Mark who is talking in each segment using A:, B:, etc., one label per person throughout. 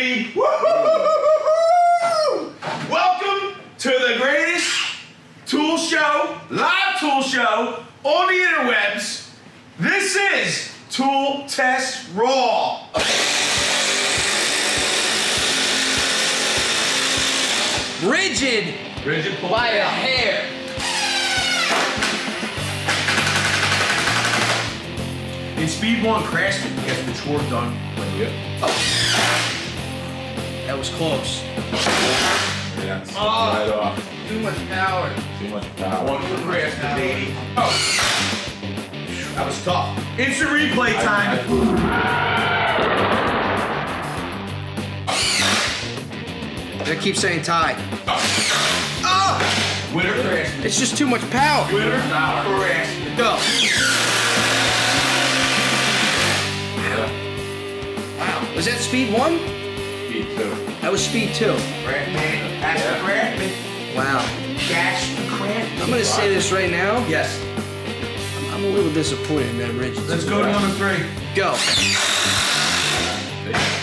A: baby! Woo-hoo-hoo-hoo-hoo! Welcome to the greatest tool show, live tool show on the interwebs. This is Tool Test Raw.
B: Rigid by a hair.
A: In Speed 1, Craftsman gets the chore done.
B: That was close.
C: Yeah, it's right off.
B: Too much power.
C: Too much power.
A: One for Craftsman, baby. Oh, that was tough. Instant replay time.
B: I keep saying tie.
A: Winner, Craftsman.
B: It's just too much power.
A: Winner, Craftsman.
B: Go.
C: Yeah.
B: Was that speed 1?
C: Speed 2.
B: That was speed 2.
A: Craftsman. That's the Craftsman.
B: Wow.
A: That's the Craftsman.
B: I'm gonna say this right now.
A: Yes.
B: I'm a little disappointed in that Rigid.
A: Let's go to number 3.
B: Go.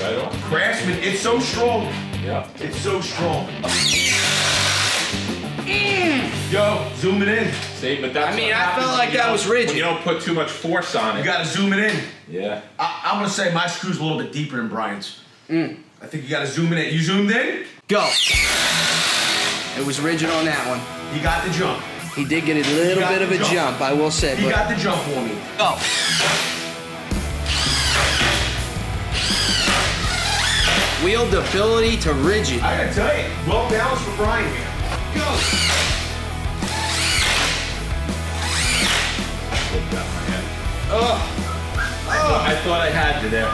C: Right off.
A: Craftsman, it's so strong.
C: Yeah.
A: It's so strong. Yo, zoom it in.
C: See, but that's
B: I mean,
C: what
B: I
C: happens
B: felt like
C: when you
B: that
C: don't-
B: was rigid.
C: When you don't put too much force on
A: You
C: it.
A: gotta zoom it in.
C: Yeah.
A: I'm gonna say my screw's a little bit deeper than Brian's. I think you gotta zoom it in. You zoomed in?
B: Go. It was rigid on that one.
A: He got the jump.
B: He did get a little bit of a jump, I will say.
A: He
B: But
A: got the jump for me.
B: go. Wieldability to rigid.
A: I gotta tell you, well balanced for Brian here.
B: Go.
C: Flipped out my head.
B: Oh.
C: I thought I had you there.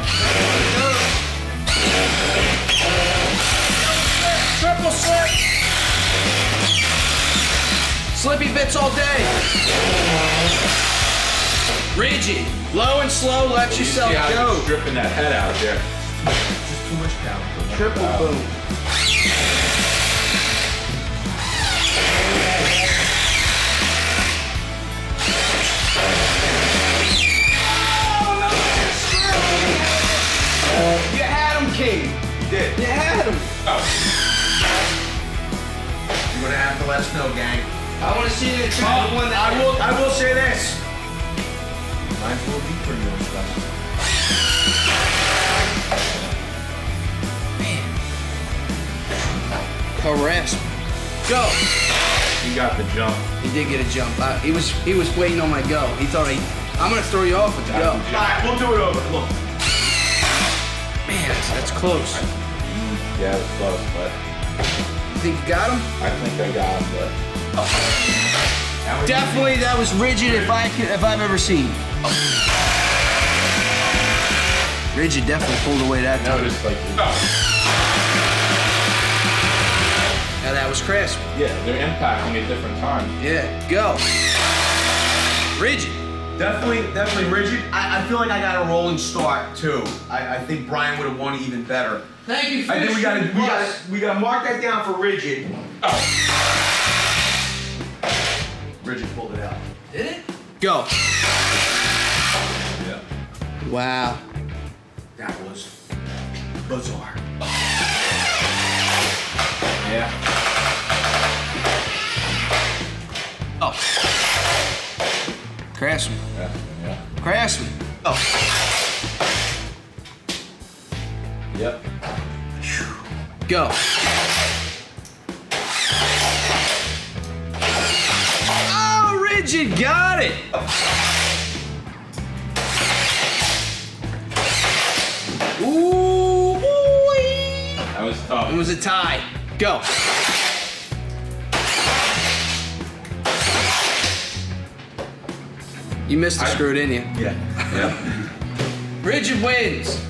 B: Triple slip. Slippy bits all day. Rigid. Low and slow, let
C: You
B: yourself
C: see how
B: go.
C: you're stripping that head out there.
A: Just too much power.
B: Triple boom. You had him, King.
A: You did.
B: You had him.
A: You're gonna have to let us know, gang.
B: I want to see you try the one that
A: I will say this. Mine's a little deeper than yours, guys.
B: Caress. Go.
C: He got the jump.
B: He did get a jump. He was waiting on my go. He thought I'm gonna throw you off with the go.
A: Alright, we'll do it over. Look.
B: Man, that's close.
C: Yeah, it was close, but
B: You think you got him?
C: I think I got him, but
B: Definitely, that was rigid if I've ever seen. Rigid definitely pulled away that time.
C: noticed like
B: Now that was crisp.
C: yeah, they're impacting at different times.
B: Yeah, go. Rigid.
A: Definitely rigid. I feel like I got a rolling start too. I think Brian would have won even better.
B: Thank you.
A: I think we gotta mark that down for rigid. Rigid pulled it out.
B: Did it? Go.
C: Yeah.
B: Wow.
A: That was bizarre.
C: Yeah.
B: Oh. Craftsman.
C: Yeah.
B: Craftsman. Oh.
C: Yep.
B: Go. Oh, rigid got it. Ooh, boy.
C: That was tough.
B: It was a tie. Go. You missed the screw, didn't you?
A: Yeah.
C: Yeah.
B: Rigid wins.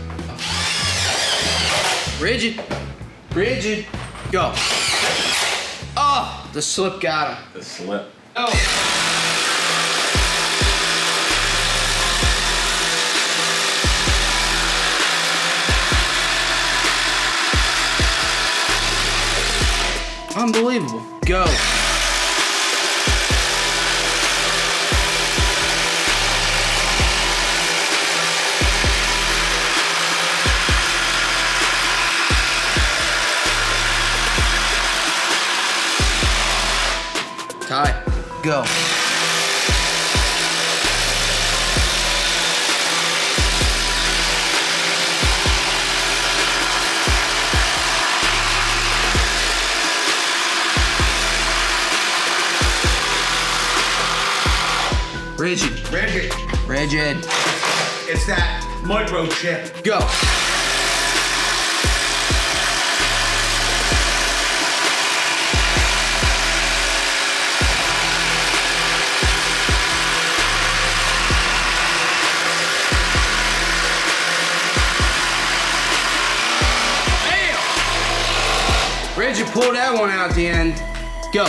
B: Rigid. Rigid. Go. Oh, the slip got him.
C: The slip.
B: Oh. Unbelievable. Go. Go. Rigid.
A: Rigid.
B: Rigid.
A: It's that microchip.
B: Go. Bam! Rigid, pull that one out at the end. Go.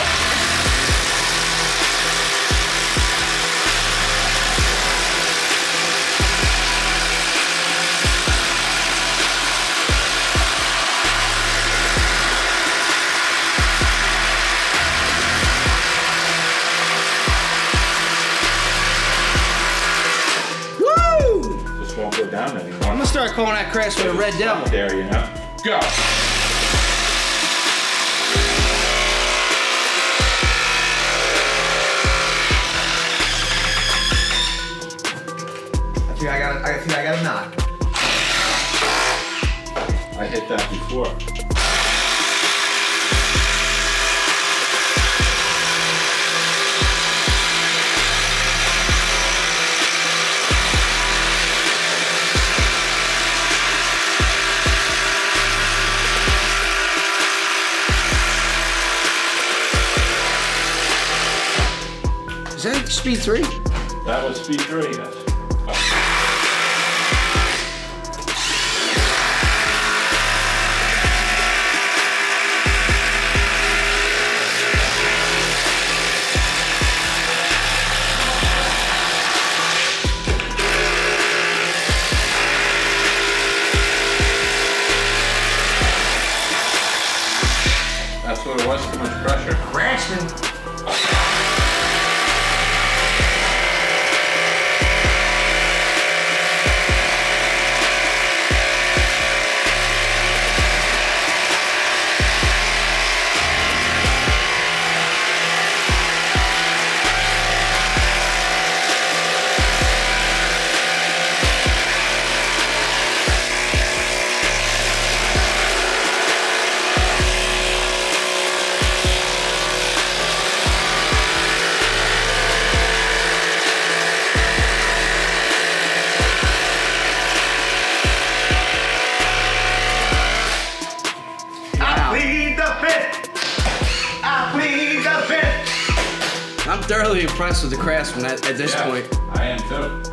C: Won't go down anymore.
B: I'm gonna start calling that Craftsman a red devil.
C: There, you know. Go.
A: I think I got a knock.
C: I hit that before.
B: Is that speed 3?
C: That was speed 3, yes. That's what it was, too much pressure.
A: Craftsman.
B: I'm thoroughly impressed with the Craftsman at this point.
C: I am too.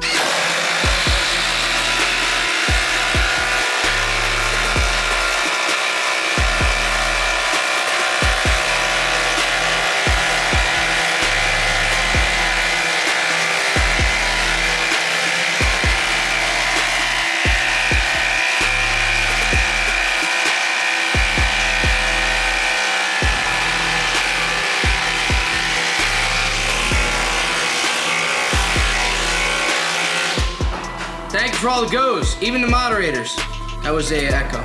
B: Thank you for all the goes, even the moderators. That was a echo.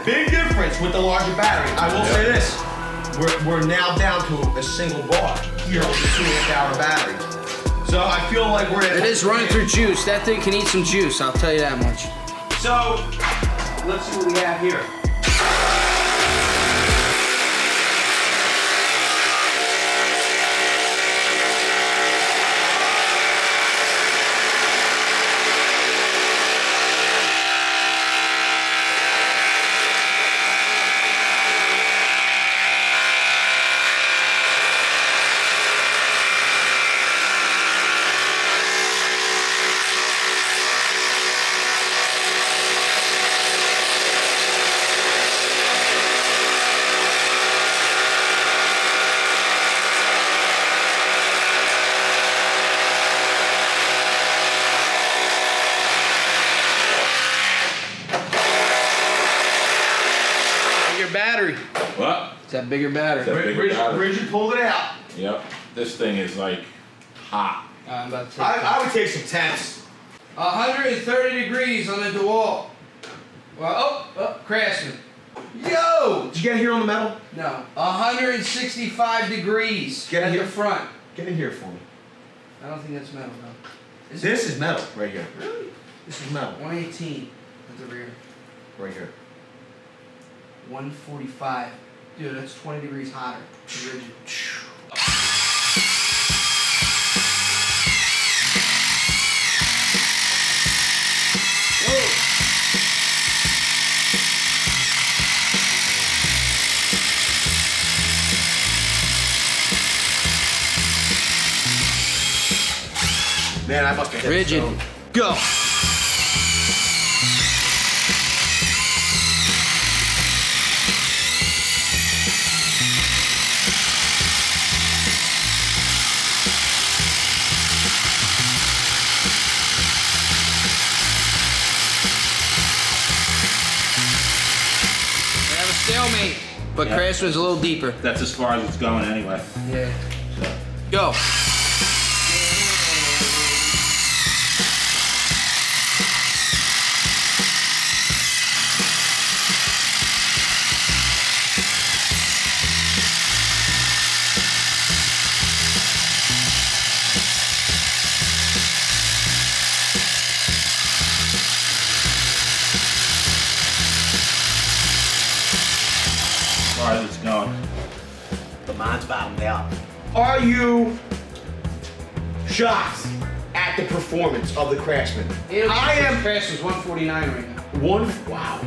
A: Big difference with the larger battery. I will say this. We're now down to a single bar here with the 2.5 hour battery. So I feel like we're at...
B: It is running through juice. That thing can eat some juice, I'll tell you that much.
A: So, let's see what we have here.
B: Battery.
C: What?
B: It's that bigger battery.
C: That bigger battery.
A: Rigid pulled it out.
C: Yep. This thing is like hot.
B: I'm about to take
A: I would take some temps.
B: 130 degrees on the DeWalt. Well, Craftsman.
A: Yo! Did you get it here on the metal?
B: No, 165 degrees
A: Get it
B: at
A: here?
B: the front.
A: Get in here for me.
B: I don't think that's metal, though.
A: This is metal right here. Really? This is metal
B: 118 at the rear.
A: right here.
B: 145. Dude, that's 20 degrees hotter. It's rigid.
A: Man, I must have hit
B: Rigid.
A: the stone.
B: Go. We have a stalemate, but
C: Yeah.
B: Craftsman's a little deeper.
C: That's as far as it's going anyway.
B: Yeah.
C: So.
B: Go.
C: As far as it's going.
A: But mine's bottomed out. Are you shocked at the performance of the Craftsman? I am.
B: Craftsman's 149 right now.
A: Wow.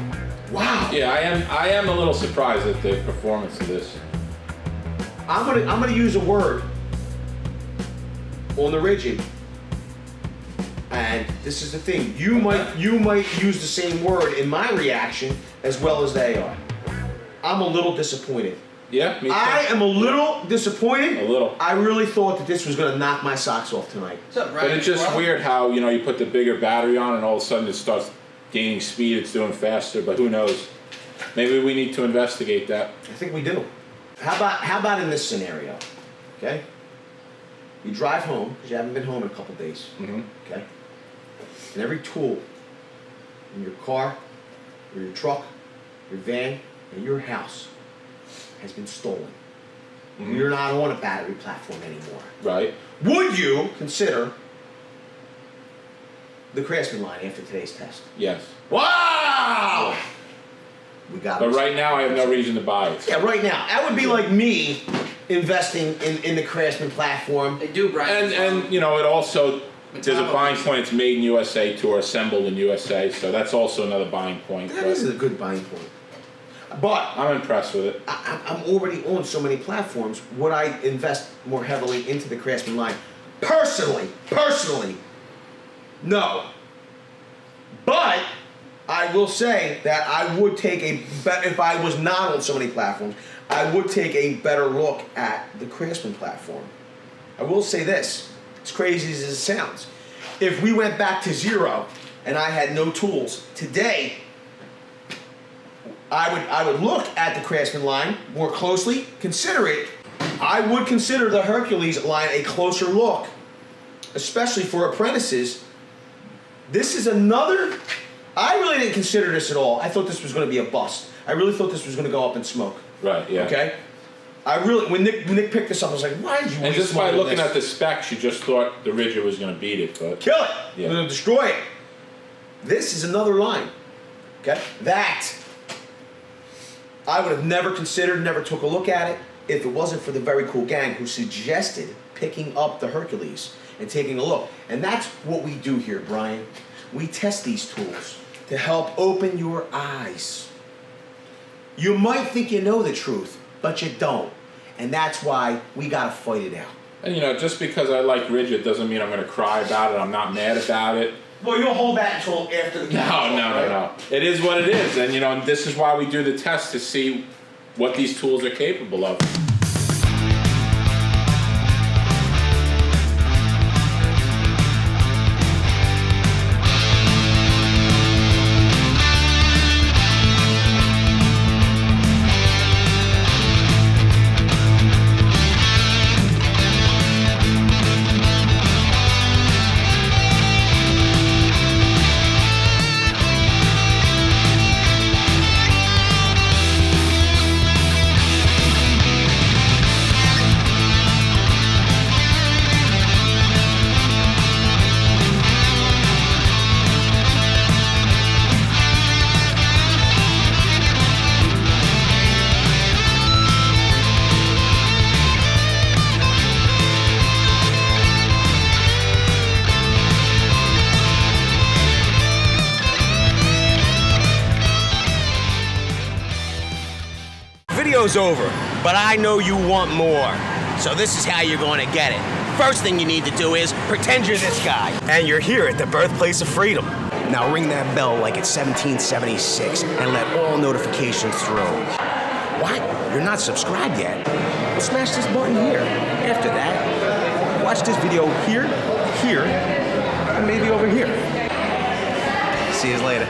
A: Wow.
C: Yeah, I am a little surprised at the performance of this.
A: I'm gonna use a word on the rigid, and this is the thing. You might use the same word in my reaction as well as they are. I'm a little disappointed.
C: Yeah, me too.
A: I am a little disappointed.
C: A little.
A: I really thought that this was gonna knock my socks off tonight.
B: What's up, Ryan?
C: But it's just weird how, you know, you put the bigger battery on and all of a sudden it starts gaining speed, it's doing faster, but who knows? Maybe we need to investigate that.
A: I think we do. How about in this scenario? Okay. You drive home because you haven't been home in a couple days.
C: Mm-hmm.
A: Okay. And every tool in your car, or your truck, your van, and your house has been stolen.
C: Mhm.
A: You're not on a battery platform anymore.
C: Right?
A: Would you consider the Craftsman line after today's test?
C: Yes.
A: Wow! We got it.
C: But right now I have no reason to buy it.
A: Yeah, right now. That would be like me investing in the Craftsman platform.
B: They do, Brian.
C: And you know, it also, there's a buying point, it's made in USA to or assembled in USA, so that's also another buying point.
A: That
C: but
A: is a good buying point. But
C: I'm impressed with it.
A: I'm already on so many platforms. Would I invest more heavily into the Craftsman line? Personally, no. But I will say that I would take if I was not on so many platforms, I would take a better look at the Craftsman platform. I will say this, as crazy as it sounds, if we went back to zero and I had no tools today, I would look at the Craftsman line more closely, consider it. I would consider the Hercules line a closer look, especially for apprentices. This is another, I really didn't consider this at all. I thought this was going to be a bust. I really thought this was going to go up in smoke.
C: Right, yeah.
A: Okay? When Nick picked this up, I was like, why did you
C: And
A: waste
C: just by
A: money on
C: looking
A: this?
C: at the specs, you just thought the Rigid was going to beat it, but
A: Kill it.
C: Yeah.
A: We're going to destroy it. This is another line. Okay? That I would have never considered, never took a look at it if it wasn't for the very cool gang who suggested picking up the Hercules and taking a look. And that's what we do here, Brian. We test these tools to help open your eyes. You might think you know the truth, but you don't. And that's why we gotta fight it out.
C: and you know, just because I like Rigid doesn't mean I'm going to cry about it. I'm not mad about it.
A: Well, you'll hold that until after the game.
C: No. It is what it is, and you know, this is why we do the test to see what these tools are capable of.
D: video's over, but I know you want more. So this is how you're going to get it. First thing you need to do is pretend you're this guy, and you're here at the birthplace of freedom. Now ring that bell like it's 1776 and let all notifications through. What? You're not subscribed yet? Well, smash this button here. After that, watch this video here, and maybe over here. See you later.